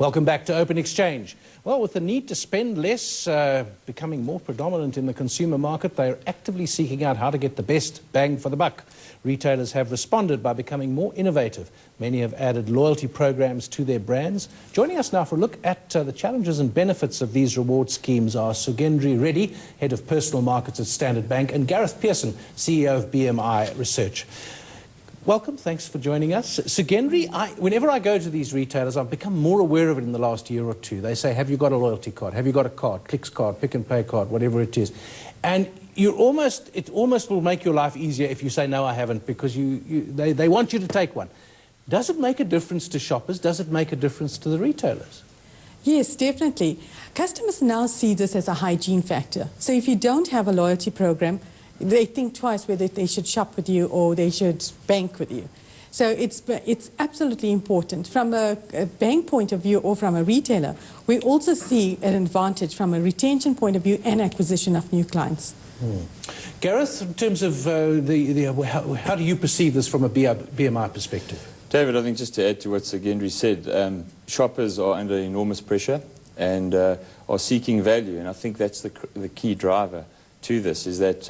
Welcome back to Open Exchange. Well, with the need to spend less becoming more predominant in the consumer market, they are actively seeking out how to get the best bang for the buck. Retailers have responded by becoming more innovative. Many have added loyalty programs to their brands. Joining us now for a look at the challenges and benefits of these reward schemes are Sugendri Reddy, Head of Personal Markets at Standard Bank, and Gareth Pearson, CEO of BMI Research. Welcome, thanks for joining us. Sugendri, whenever I go to these retailers, I've become more aware of it in the last year or two. They say, have you got a loyalty card? Have you got a card, Clicks card, Pick and Pay card, whatever it is. And it almost will make your life easier if you say, no, I haven't, because they want you to take one. Does it make a difference to shoppers? Does it make a difference to the retailers? Yes, definitely. Customers now see this as a hygiene factor. So if you don't have a loyalty program, they think twice whether they should shop with you or they should bank with you. So it's absolutely important. From a bank point of view or from a retailer, we also see an advantage from a retention point of view and acquisition of new clients. Gareth, in terms of how do you perceive this from a BMI perspective? David, I think just to add to what Sugendri said, shoppers are under enormous pressure and are seeking value, and I think that's the key driver to this, is that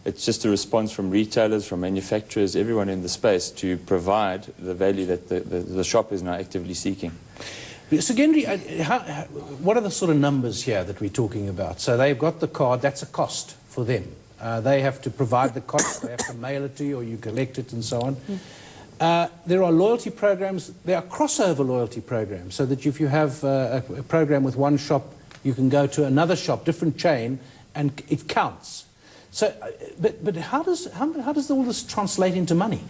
it's just a response from retailers, from manufacturers, everyone in the space to provide the value that the shopper is now actively seeking. Sugendri, what are the sort of numbers here that we're talking about? So they've got the card, that's a cost for them. They have to provide the cost, they have to mail it to you or you collect it and so on. There are loyalty programs, there are crossover loyalty programs, so that if you have a program with one shop, you can go to another shop, different chain, and it counts. So, but how does all this translate into money?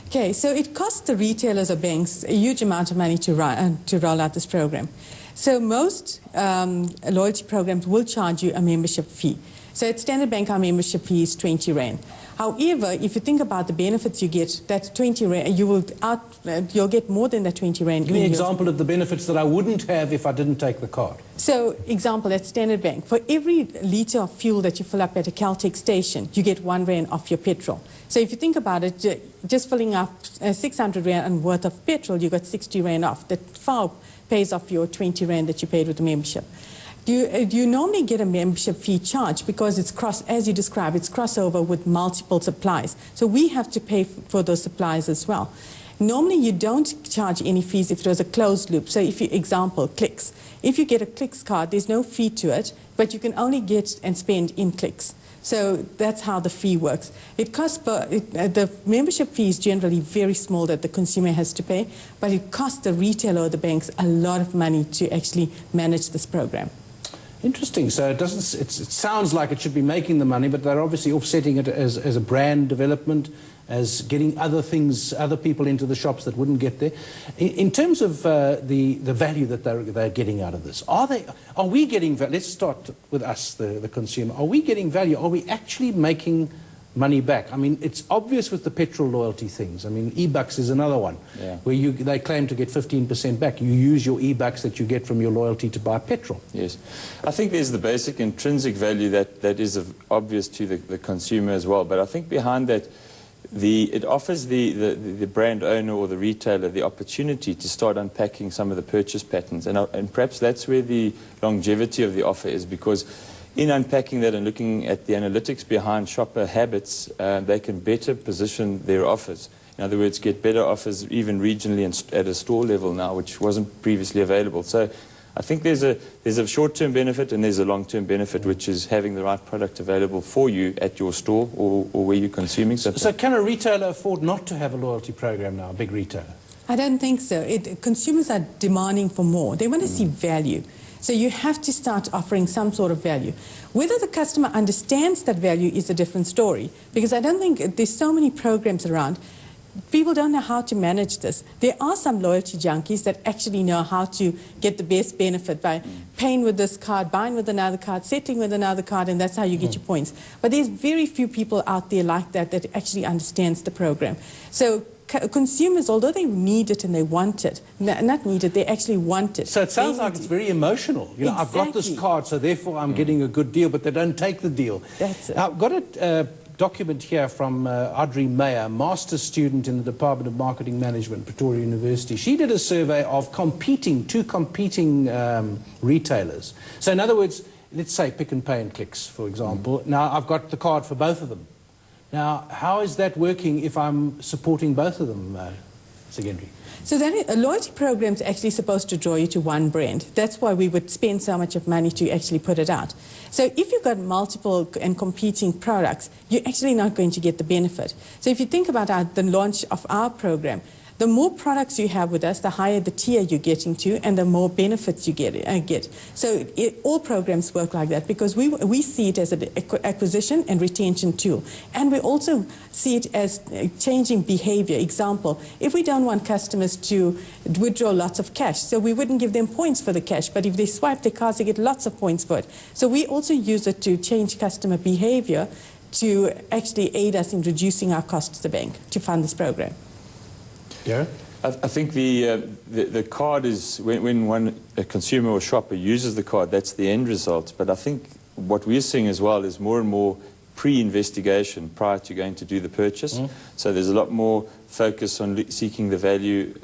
Okay, so it costs the retailers or banks a huge amount of money to roll out this program. So most loyalty programs will charge you a membership fee. So at Standard Bank, our membership fee is 20 Rand. However, if you think about the benefits you get, that 20 Rand, you'll get more than that 20 Rand. Give me an example of the benefits that I wouldn't have if I didn't take the card. So, example, at Standard Bank, for every litre of fuel that you fill up at a Caltex station, you get 1 Rand off your petrol. So if you think about it, just filling up 600 Rand worth of petrol, you got 60 Rand off. That far pays off your 20 Rand that you paid with the membership. You normally get a membership fee charge because it's as you described, it's crossover with multiple supplies. So we have to pay for those supplies as well. Normally you don't charge any fees if there's a closed loop. So if you, example, Clicks. If you get a Clicks card, there's no fee to it, but you can only get and spend in Clicks. So that's how the fee works. It costs, the membership fee is generally very small that the consumer has to pay, but it costs the retailer or the banks a lot of money to actually manage this program. Interesting. So it sounds like it should be making the money, but they're obviously offsetting it as a brand development, as getting other people into the shops that wouldn't get there. In terms of the value that they're getting out of this, are we getting value? Let's start with us, the consumer. Are we getting value? Are we actually making money back? I mean, it's obvious with the petrol loyalty things. I mean, e-bucks is another one, where they claim to get 15% back. You use your e-bucks that you get from your loyalty to buy petrol. Yes. I think there's the basic intrinsic value that is obvious to the consumer as well. But I think behind that, it offers the brand owner or the retailer the opportunity to start unpacking some of the purchase patterns. And perhaps that's where the longevity of the offer is, because in unpacking that and looking at the analytics behind shopper habits, they can better position their offers. In other words, get better offers even regionally and at a store level now, which wasn't previously available. So I think there's a short-term benefit and there's a long-term benefit, which is having the right product available for you at your store or where you're consuming something. So can a retailer afford not to have a loyalty program now, a big retailer? I don't think so. Consumers are demanding for more. They want to see value. So you have to start offering some sort of value. Whether the customer understands that value is a different story, because I don't think there's so many programs around. People don't know how to manage this. There are some loyalty junkies that actually know how to get the best benefit by paying with this card, buying with another card, settling with another card, and that's how you get your points. But there's very few people out there like that actually understands the program. So consumers, although they need it and they want it, not need it, they actually want it. So it sounds like it's very emotional. You know, I've got this card, so therefore I'm getting a good deal, but they don't take the deal. That's it. I've got it. document here from Audrey Meyer, master's student in the Department of Marketing Management, Pretoria University. She did a survey of two competing retailers. So in other words, let's say Pick n Pay and Clicks, for example. Now, I've got the card for both of them. Now, how is that working if I'm supporting both of them, Secondary? So then a loyalty program is actually supposed to draw you to one brand. That's why we would spend so much of money to actually put it out. So if you've got multiple and competing products, you're actually not going to get the benefit. So if you think about the launch of our program, the more products you have with us, the higher the tier you're getting to, and the more benefits you get. So all programs work like that because we see it as an acquisition and retention tool. And we also see it as changing behavior. Example, if we don't want customers to withdraw lots of cash, so we wouldn't give them points for the cash, but if they swipe their cards, they get lots of points for it. So we also use it to change customer behavior to actually aid us in reducing our cost to the bank to fund this program. Yeah. I think the card is, when a consumer or shopper uses the card, that's the end result. But I think what we're seeing as well is more and more pre-investigation prior to going to do the purchase. So there's a lot more focus on seeking the value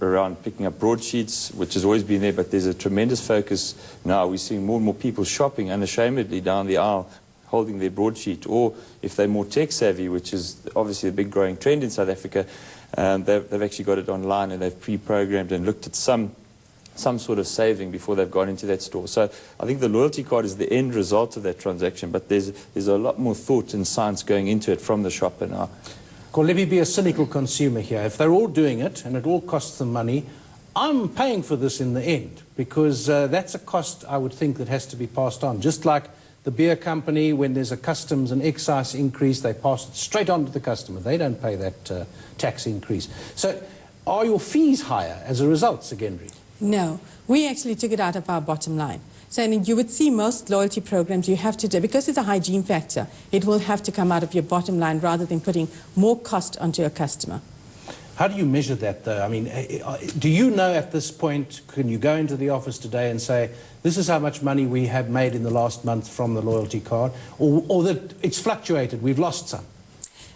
around picking up broadsheets, which has always been there, but there's a tremendous focus now. We're seeing more and more people shopping unashamedly down the aisle, holding their broadsheet, or if they're more tech-savvy, which is obviously a big growing trend in South Africa, they've actually got it online and they've pre-programmed and looked at some sort of saving before they've gone into that store. So I think the loyalty card is the end result of that transaction, but there's a lot more thought and science going into it from the shopper now. Well, let me be a cynical consumer here. If they're all doing it and it all costs them money, I'm paying for this in the end because that's a cost I would think that has to be passed on. Just like the beer company, when there's a customs and excise increase, they pass it straight on to the customer. They don't pay that tax increase. So are your fees higher as a result, Secondary? No. We actually took it out of our bottom line. So you would see most loyalty programs you have to do, because it's a hygiene factor, it will have to come out of your bottom line rather than putting more cost onto a customer. How do you measure that, though? I mean, do you know at this point, can you go into the office today and say, this is how much money we have made in the last month from the loyalty card, or that it's fluctuated, we've lost some?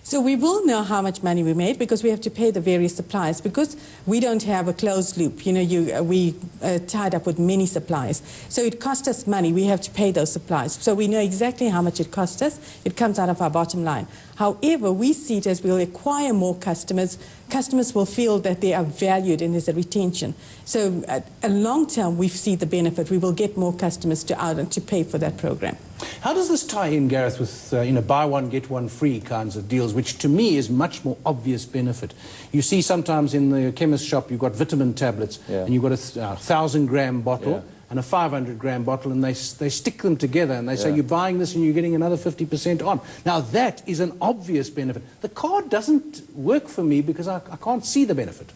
So we will know how much money we made because we have to pay the various suppliers because we don't have a closed loop. You know, we tied up with many suppliers. So it cost us money. We have to pay those suppliers. So we know exactly how much it cost us. It comes out of our bottom line. However, we see it as we'll acquire more customers. Customers will feel that they are valued and there's a retention. So a long term, we see the benefit. We will get more customers to pay for that program. How does this tie in, Gareth, with buy one, get one free kinds of deals, which to me is much more obvious benefit? You see sometimes in the chemist shop you've got vitamin tablets, and you've got a 1,000-gram bottle and a 500-gram bottle, and they stick them together and they say you're buying this and you're getting another 50% on. Now that is an obvious benefit. The card doesn't work for me because I can't see the benefit.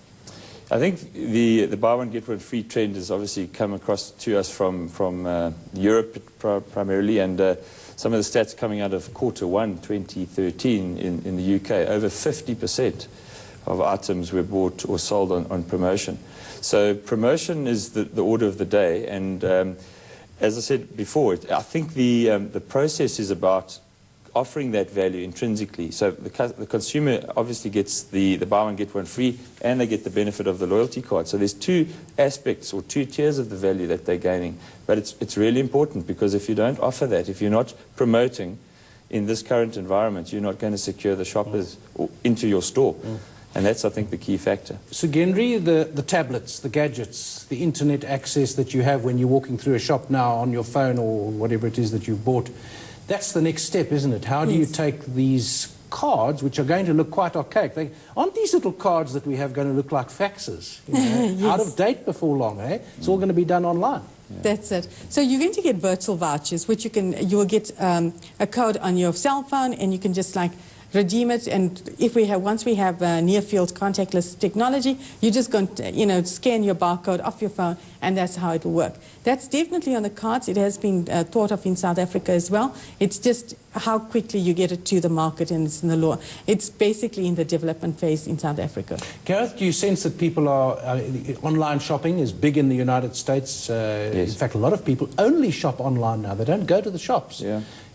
I think the buy one, get one free trend has obviously come across to us from Europe primarily, and some of the stats coming out of Q1 2013 in the UK, over 50% of items were bought or sold on promotion. So promotion is the order of the day, and as I said before, I think the process is about offering that value intrinsically. So the consumer obviously gets the buy one, get one free, and they get the benefit of the loyalty card. So there's two aspects or two tiers of the value that they're gaining. But it's really important, because if you don't offer that, if you're not promoting in this current environment, you're not going to secure the shoppers into your store. And that's, I think, the key factor. So, Gendry, the tablets, the gadgets, the internet access that you have when you're walking through a shop now on your phone or whatever it is that you've bought, that's the next step, isn't it? How do you take these cards, which are going to look quite archaic? Aren't these little cards that we have going to look like faxes? You know, out of date before long, eh? It's all going to be done online. That's it. So you're going to get virtual vouchers, which you will get a code on your cell phone, and you can just redeem it, and once we have near-field contactless technology, you're just going to scan your barcode off your phone, and that's how it will work. That's definitely on the cards. It has been thought of in South Africa as well. It's just how quickly you get it to the market, and it's in the law. It's basically in the development phase in South Africa. Gareth, do you sense that people are online shopping is big in the United States? Yes. In fact, a lot of people only shop online now. They don't go to the shops.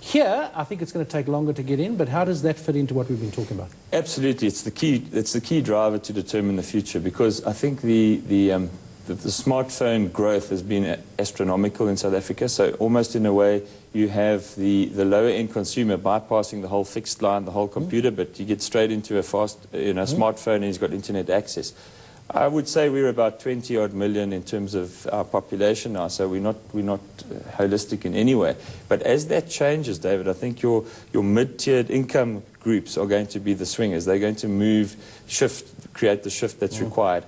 Here, I think it's going to take longer to get in, but how does that fit into what we've been talking about? Absolutely, it's the key driver to determine the future, because I think the smartphone growth has been astronomical in South Africa. So almost in a way, you have the lower end consumer bypassing the whole fixed line, the whole computer, but you get straight into a fast, smartphone, and he's got internet access. I would say we're about 20-odd million in terms of our population now, so we're not holistic in any way. But as that changes, David, I think your mid-tiered income groups are going to be the swingers. They're going to create the shift that's required.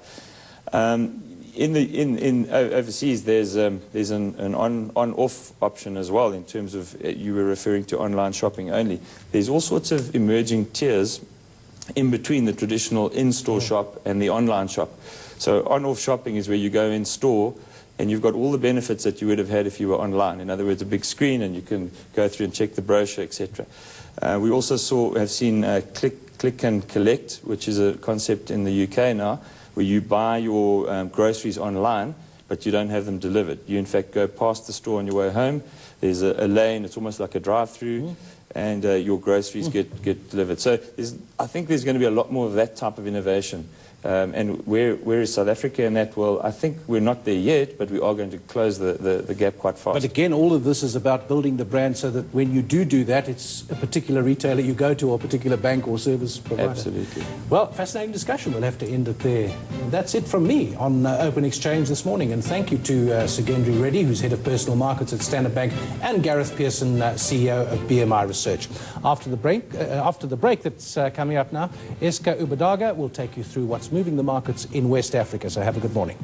Overseas, there's an on-off option as well, in terms of, you were referring to online shopping only. There's all sorts of emerging tiers in between the traditional in-store shop and the online shop. So on-off shopping is where you go in store and you've got all the benefits that you would have had if you were online. In other words, a big screen, and you can go through and check the brochure, etc. We also have seen click and collect, which is a concept in the UK now, where you buy your groceries online, but you don't have them delivered. You, in fact, go past the store on your way home. There's a lane, it's almost like a drive-through, and your groceries get delivered. So I think there's going to be a lot more of that type of innovation. And where is South Africa in that? Well, I think we're not there yet, but we are going to close the gap quite fast. But again, all of this is about building the brand so that when you do that, it's a particular retailer you go to, or a particular bank or service provider. Absolutely. Well, fascinating discussion. We'll have to end it there. That's it from me on Open Exchange this morning. And thank you to Sugendri Reddy, who's Head of Personal Markets at Standard Bank, and Gareth Pearson, CEO of BMI Research. After the break that's coming up now, Eska Ubadaga will take you through what's moving the markets in West Africa. So have a good morning.